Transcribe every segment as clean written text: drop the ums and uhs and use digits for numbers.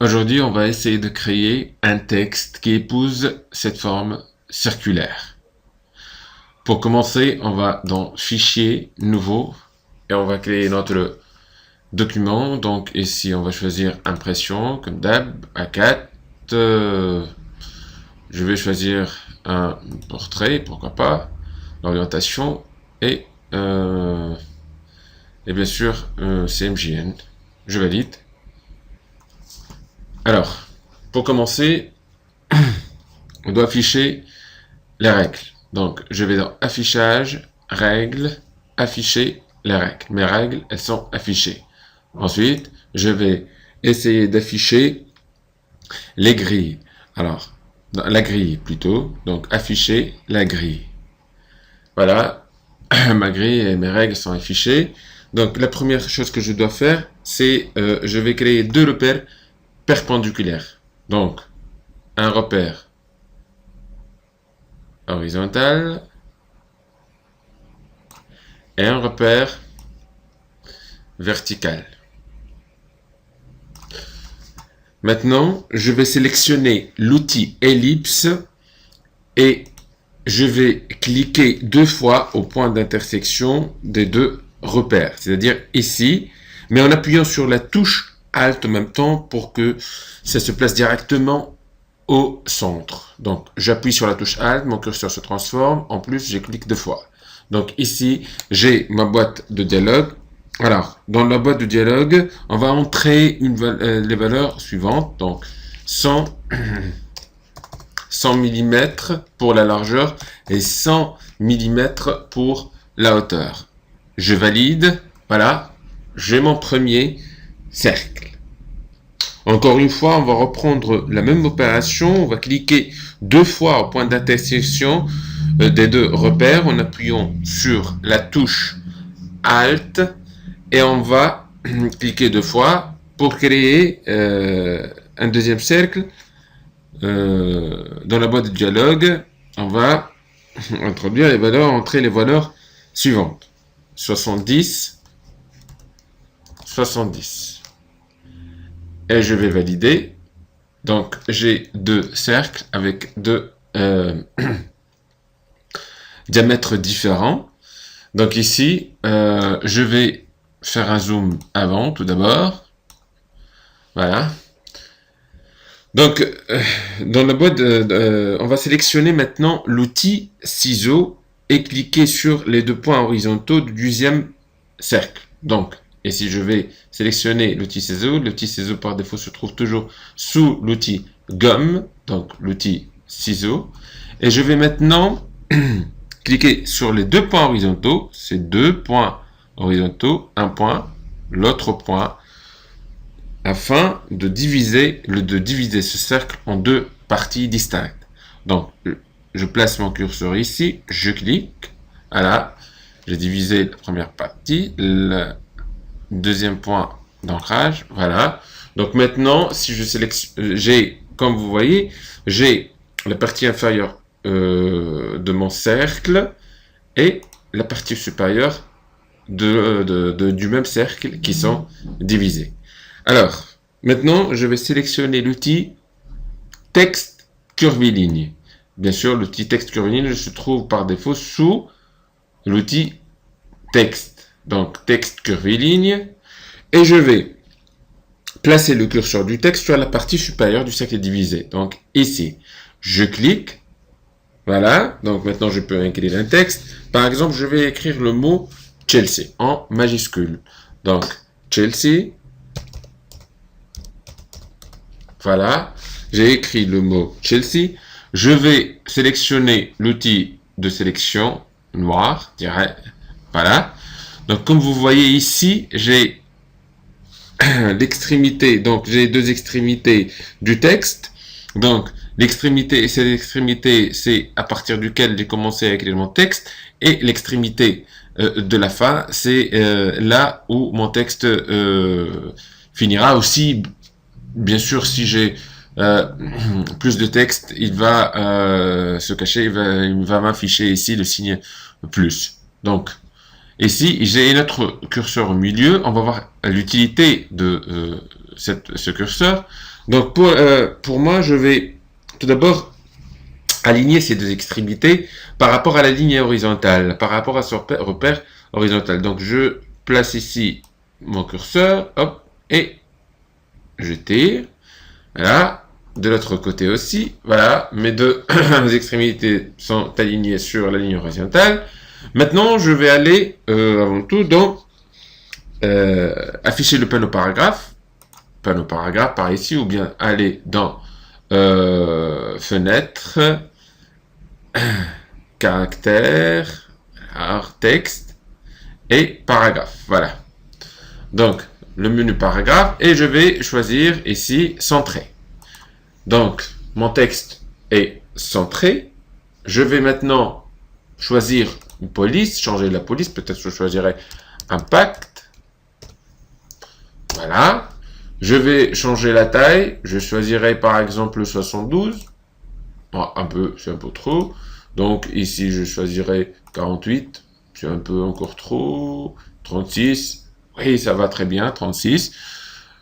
Aujourd'hui, on va essayer de créer un texte qui épouse cette forme circulaire. Pour commencer, on va dans Fichier, Nouveau, et on va créer notre document. Donc ici, on va choisir Impression, comme d'hab, A4. Je vais choisir un portrait, pourquoi pas, l'orientation, et bien sûr, CMJN. Je valide. Alors, pour commencer, on doit afficher les règles. Donc, je vais dans Affichage, Règles, Afficher les règles. Mes règles, elles sont affichées. Ensuite, je vais essayer d'afficher les grilles. Alors, la grille plutôt. Donc, afficher la grille. Voilà, ma grille et mes règles sont affichées. Donc, la première chose que je dois faire, c'est je vais créer deux repères perpendiculaires. Donc, un repère horizontal et un repère vertical. Maintenant, je vais sélectionner l'outil ellipse et je vais cliquer deux fois au point d'intersection des deux repères, c'est-à-dire ici, mais en appuyant sur la touche Alt en même temps pour que ça se place directement au centre. Donc, j'appuie sur la touche Alt, mon curseur se transforme. En plus, je clique deux fois. Donc, ici, j'ai ma boîte de dialogue. Alors, dans la boîte de dialogue, on va entrer les valeurs suivantes. Donc, 100 mm pour la largeur et 100 mm pour la hauteur. Je valide. Voilà, j'ai mon premier cercle. Encore une fois, on va reprendre la même opération. On va cliquer deux fois au point d'intersection des deux repères en appuyant sur la touche Alt et on va cliquer deux fois pour créer un deuxième cercle. Dans la boîte de dialogue, on va introduire les valeurs, entrer les valeurs suivantes. 70, 70. Et je vais valider. Donc, j'ai deux cercles avec deux diamètres différents. Donc ici, je vais faire un zoom avant tout d'abord. Voilà. Donc, dans la boîte, on va sélectionner maintenant l'outil ciseau et cliquer sur les deux points horizontaux du deuxième cercle. Donc, et si je vais sélectionner l'outil ciseau par défaut se trouve toujours sous l'outil gomme, donc l'outil ciseau. Et je vais maintenant cliquer sur les deux points horizontaux, ces deux points horizontaux, un point, l'autre point, afin de diviser ce cercle en deux parties distinctes. Donc, je place mon curseur ici, je clique, voilà, j'ai divisé la première partie, le deuxième point d'ancrage, voilà. Donc maintenant, si je sélectionne, j'ai, comme vous voyez, j'ai la partie inférieure de mon cercle et la partie supérieure du même cercle qui sont divisés. Alors, maintenant, je vais sélectionner l'outil texte curviligne. Bien sûr, l'outil texte curviligne se trouve par défaut sous l'outil texte. Donc, texte curviligne. Et je vais placer le curseur du texte sur la partie supérieure du cercle divisé. Donc, ici, je clique. Voilà. Donc, maintenant, je peux écrire un texte. Par exemple, je vais écrire le mot Chelsea en majuscule. Donc, Chelsea. Voilà. J'ai écrit le mot Chelsea. Je vais sélectionner l'outil de sélection noir. Voilà. Donc, comme vous voyez ici, j'ai l'extrémité, donc j'ai deux extrémités du texte. Donc, l'extrémité, c'est à partir duquel j'ai commencé à écrire mon texte. Et l'extrémité de la fin, c'est là où mon texte finira. Aussi, bien sûr, si j'ai plus de texte, il va se cacher, il va m'afficher ici le signe plus. Donc, ici, j'ai notre curseur au milieu. On va voir l'utilité de ce curseur. Donc pour moi, je vais tout d'abord aligner ces deux extrémités par rapport à la ligne horizontale, par rapport à ce repère horizontal. Donc je place ici mon curseur, hop, et je tire. Voilà. De l'autre côté aussi, voilà, mes deux extrémités sont alignées sur la ligne horizontale. Maintenant, je vais aller avant tout dans afficher le panneau paragraphe par ici, ou bien aller dans fenêtre, caractère, texte et paragraphe. Voilà. Donc, le menu paragraphe, et je vais choisir ici centré. Donc, mon texte est centré. Je vais maintenant choisir une police, changer la police. Peut-être que je choisirai impact. Voilà. Je vais changer la taille. Je choisirai par exemple 72. Oh, c'est un peu trop. Donc, ici, je choisirai 48. C'est un peu encore trop. 36. Oui, ça va très bien. 36.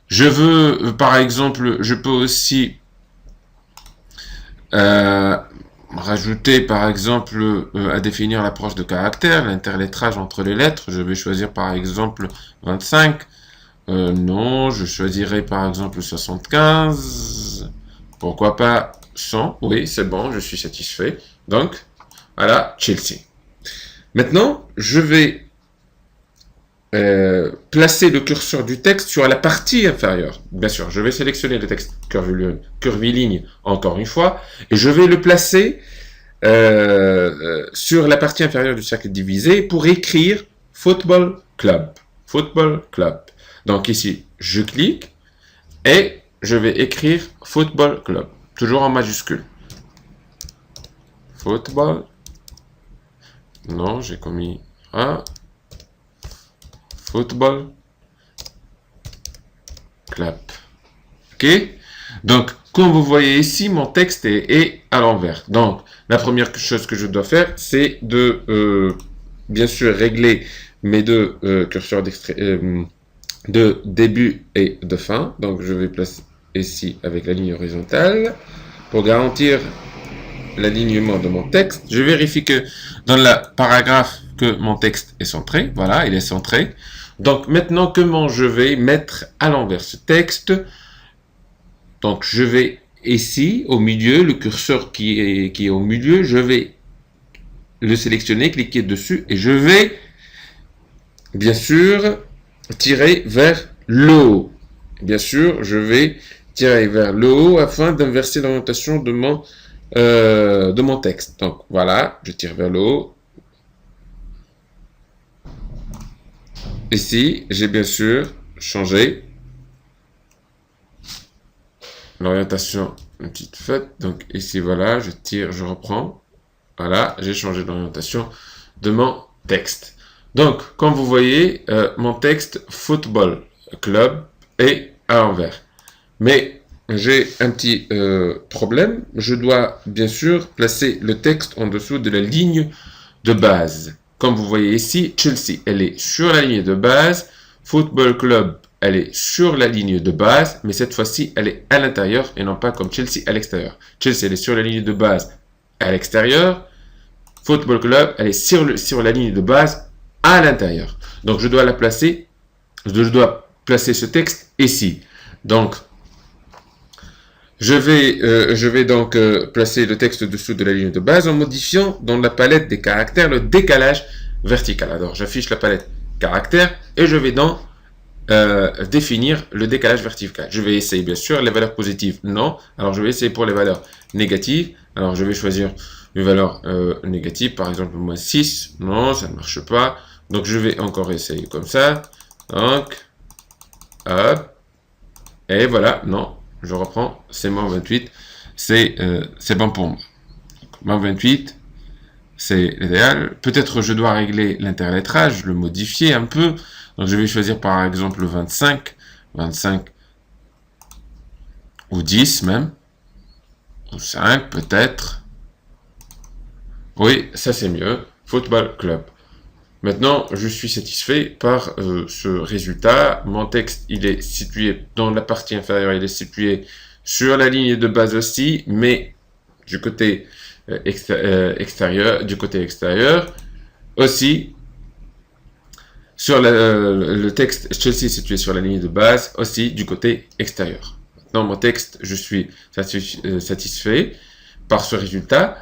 Je veux, par exemple, je peux aussi rajouter par exemple à définir l'approche de caractère, l'interlettrage entre les lettres. Je vais choisir par exemple 25. Non, je choisirai par exemple 75. Pourquoi pas 100? Oui, c'est bon, je suis satisfait. Donc, voilà, Chelsea. Maintenant, je vais placer le curseur du texte sur la partie inférieure. Bien sûr, je vais sélectionner le texte curviligne encore une fois, et je vais le placer sur la partie inférieure du cercle divisé pour écrire Football Club. Football Club. Donc ici, je clique et je vais écrire Football Club. Toujours en majuscule. Football. Non, j'ai commis un. Football Club. Ok? Donc, comme vous voyez ici, mon texte est à l'envers. Donc, la première chose que je dois faire, c'est de, bien sûr, régler mes deux curseurs de début et de fin. Donc, je vais placer ici avec la ligne horizontale pour garantir l'alignement de mon texte. Je vérifie que dans le paragraphe, que mon texte est centré. Voilà, il est centré. Donc, maintenant, comment je vais mettre à l'envers ce texte? Donc, je vais ici, au milieu, le curseur qui est au milieu, je vais le sélectionner, cliquer dessus, et je vais, bien sûr, tirer vers le haut. Bien sûr, je vais tirer vers le haut afin d'inverser l'orientation de mon texte. Donc, voilà, je tire vers le haut. Ici, j'ai bien sûr changé l'orientation une petite faite. Donc ici, voilà, je tire, je reprends. Voilà, j'ai changé l'orientation de mon texte. Donc, comme vous voyez, mon texte Football Club est à l'envers. Mais j'ai un petit problème. Je dois bien sûr placer le texte en dessous de la ligne de base. Comme vous voyez ici, Chelsea, elle est sur la ligne de base. Football Club, elle est sur la ligne de base, mais cette fois-ci, elle est à l'intérieur et non pas comme Chelsea à l'extérieur. Chelsea, elle est sur la ligne de base à l'extérieur. Football Club, elle est sur la ligne de base à l'intérieur. Donc, je dois placer ce texte ici. Donc, je vais donc placer le texte dessous de la ligne de base en modifiant dans la palette des caractères le décalage vertical. Alors, j'affiche la palette caractères et je vais donc définir le décalage vertical. Je vais essayer, bien sûr, les valeurs positives, non. Alors, je vais essayer pour les valeurs négatives. Alors, je vais choisir une valeur négative, par exemple, moins 6. Non, ça ne marche pas. Donc, je vais encore essayer comme ça. Donc, hop. Et voilà, non. Je reprends, c'est moins 28, c'est bon pour moi. Moins 28, c'est l'idéal. Peut-être je dois régler l'interlettrage, le modifier un peu. Donc je vais choisir par exemple 25 ou 10 même, ou 5 peut-être. Oui, ça c'est mieux. Football Club. Maintenant, je suis satisfait par ce résultat. Mon texte, il est situé dans la partie inférieure, il est situé sur la ligne de base aussi, mais du côté extérieur, aussi sur le texte Chelsea est situé sur la ligne de base, aussi du côté extérieur. Dans mon texte, je suis satisfait par ce résultat.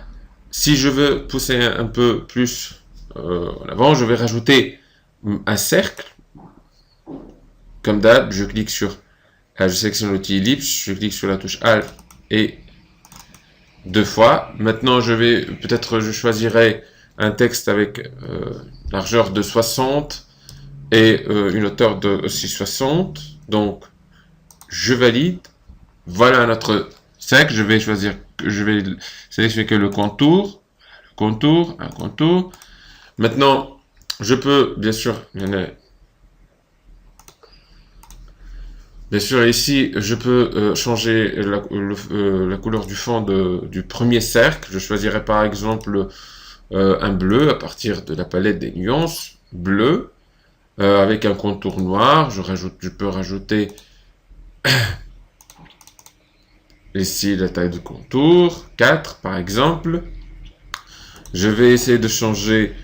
Si je veux pousser un peu plus en avant, je vais rajouter un cercle. Comme d'hab, je clique sur, je sélectionne l'outil ellipse, je clique sur la touche Alt et 2 fois. Maintenant, je choisirai un texte avec largeur de 60 et une hauteur de aussi 60. Donc, je valide. Voilà notre cercle. Je vais sélectionner que le contour, un contour. Maintenant, je peux, bien sûr, ici, je peux changer la couleur du fond du premier cercle. Je choisirai par exemple un bleu à partir de la palette des nuances, bleu, avec un contour noir. Je peux rajouter ici la taille de contour, 4 par exemple. Je vais essayer de changer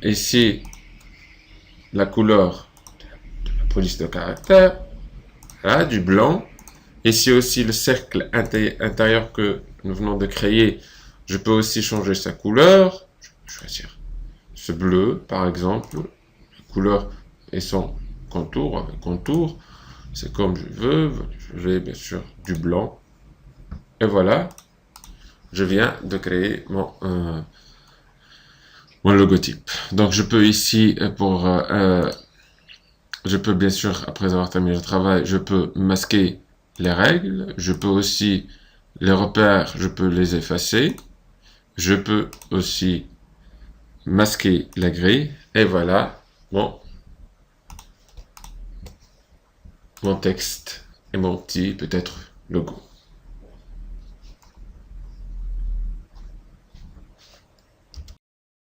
ici la couleur de la police de caractère. Voilà, du blanc. Ici aussi le cercle intérieur que nous venons de créer. Je peux aussi changer sa couleur. Je peux choisir ce bleu par exemple. La couleur et son contour. Avec contour. C'est comme je veux. Je vais bien sûr du blanc. Et voilà. Je viens de créer mon logotype. Donc je peux ici je peux bien sûr, après avoir terminé le travail, je peux masquer les règles. Je peux aussi les repères, je peux les effacer. Je peux aussi masquer la grille. Et voilà, bon, mon texte et mon petit peut-être logo.